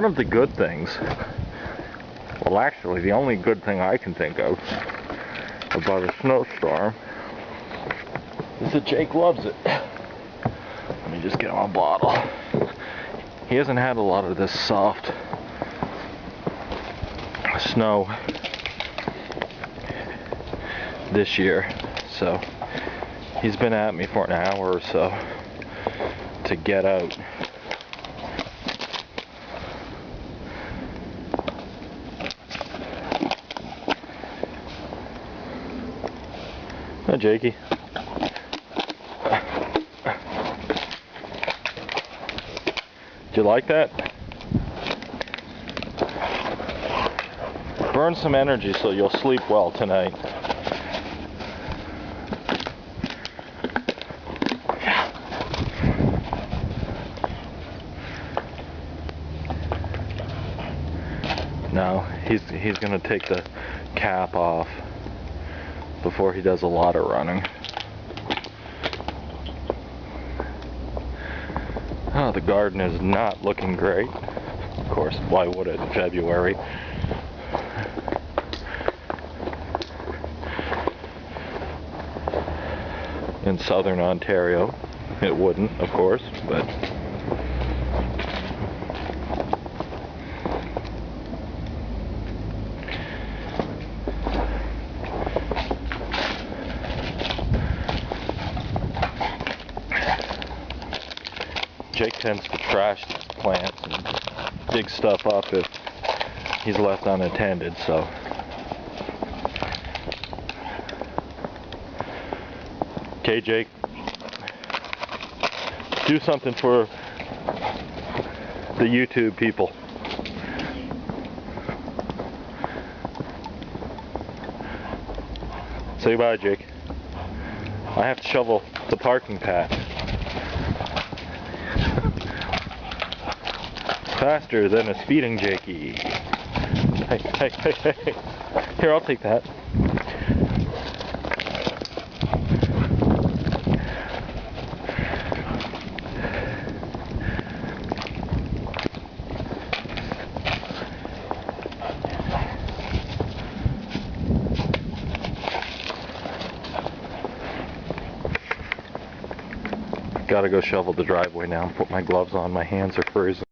one of the good things, well actually the only good thing I can think of about a snowstorm is that Jake loves it. Let me just get him a bottle. He hasn't had a lot of this soft snow this year, so he's been at me for an hour or so to get out. Hi, Jakey. Do you like that? Burn some energy so you'll sleep well tonight. No, he's gonna take the cap off before he does a lot of running. Oh, the garden is not looking great. Of course, why would it in February? In southern Ontario, it wouldn't, of course, but Jake tends to trash these plants and dig stuff up if he's left unattended, so okay, Jake, do something for the YouTube people. Say bye, Jake. I have to shovel the parking path. Faster than a speeding Jakey. Hey. Here, I'll take that. Gotta go shovel the driveway now and put my gloves on. My hands are freezing.